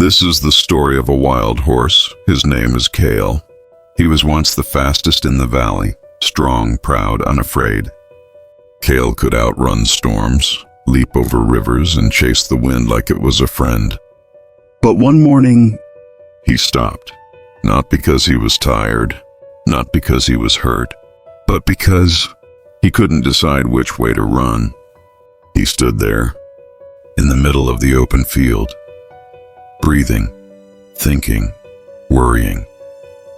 This is the story of a wild horse. His name is Kale. He was once the fastest in the valley, strong, proud, unafraid. Kale could outrun storms, leap over rivers, and chase the wind like it was a friend. But one morning, he stopped. Not because he was tired, not because he was hurt, but because he couldn't decide which way to run. He stood there, in the middle of the open field, breathing, thinking, worrying.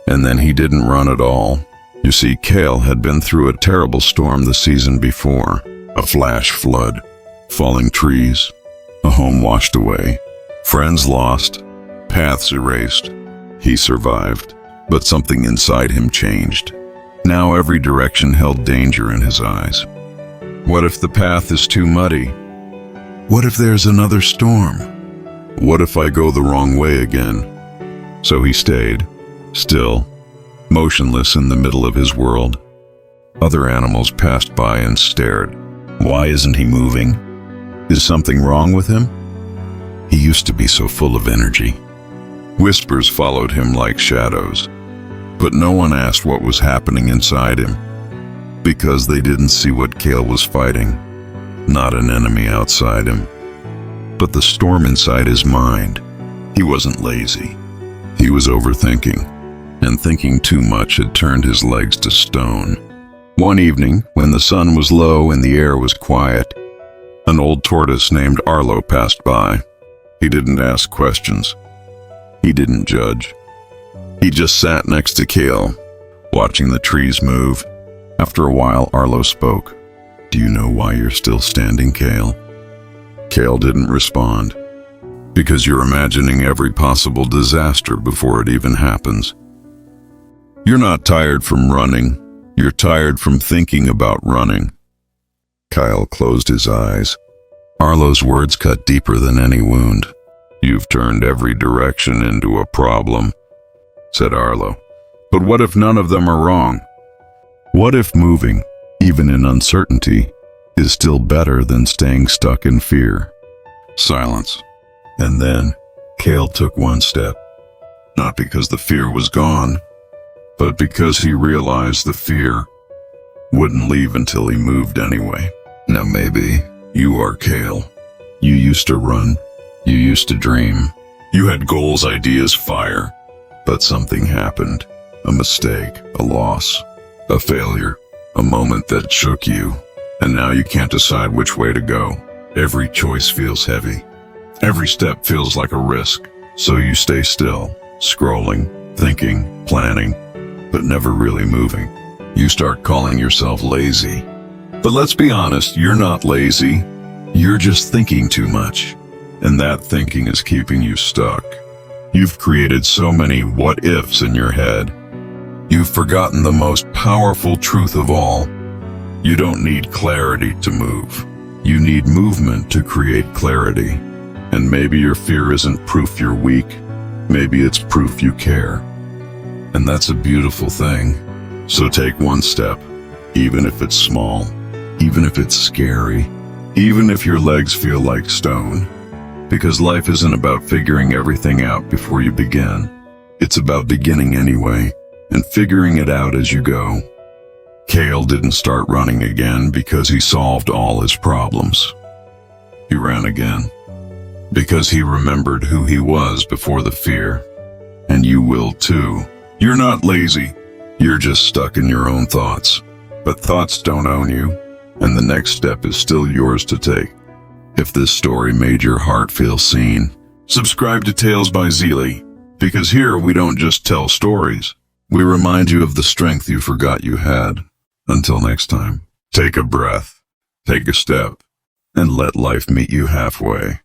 And then he didn't run at all. You see, Kale had been through a terrible storm the season before. A flash flood, falling trees, a home washed away, friends lost, paths erased. He survived, but something inside him changed. Now every direction held danger in his eyes. What if the path is too muddy? What if there's another storm? What if I go the wrong way again? So he stayed, still, motionless in the middle of his world. Other animals passed by and stared. Why isn't he moving? Is something wrong with him? He used to be so full of energy. Whispers followed him like shadows, but no one asked what was happening inside him, because they didn't see what Kale was fighting. Not an enemy outside him, but the storm inside his mind. He wasn't lazy. He was overthinking, and thinking too much had turned his legs to stone. One evening, when the sun was low and the air was quiet, an old tortoise named Arlo passed by. He didn't ask questions. He didn't judge. He just sat next to Kale, watching the trees move. After a while, Arlo spoke. "Do you know why you're still standing, Kale?" Kale didn't respond. "Because you're imagining every possible disaster before it even happens. You're not tired from running. You're tired from thinking about running." Kyle closed his eyes. Arlo's words cut deeper than any wound. "You've turned every direction into a problem," said Arlo. "But what if none of them are wrong? What if moving, even in uncertainty, is still better than staying stuck in fear?" Silence. And then Kale took one step, not because the fear was gone, but because he realized the fear wouldn't leave until he moved anyway. Now maybe you are Kale. You used to run. You used to dream. You had goals, ideas, fire. But something happened. A mistake, a loss, a failure, a moment that shook you. And now you can't decide which way to go. Every choice feels heavy. Every step feels like a risk. So you stay still, scrolling, thinking, planning, but never really moving. You start calling yourself lazy. But let's be honest, you're not lazy. You're just thinking too much. And that thinking is keeping you stuck. You've created so many what-ifs in your head. You've forgotten the most powerful truth of all. You don't need clarity to move. You need movement to create clarity. And maybe your fear isn't proof you're weak. Maybe it's proof you care. And that's a beautiful thing. So take one step, even if it's small, even if it's scary, even if your legs feel like stone. Because life isn't about figuring everything out before you begin. It's about beginning anyway, and figuring it out as you go. Kale didn't start running again because he solved all his problems. He ran again because he remembered who he was before the fear. And you will too. You're not lazy. You're just stuck in your own thoughts. But thoughts don't own you, and the next step is still yours to take. If this story made your heart feel seen, subscribe to Tales by Zeely, because here we don't just tell stories. We remind you of the strength you forgot you had. Until next time, take a breath, take a step, and let life meet you halfway.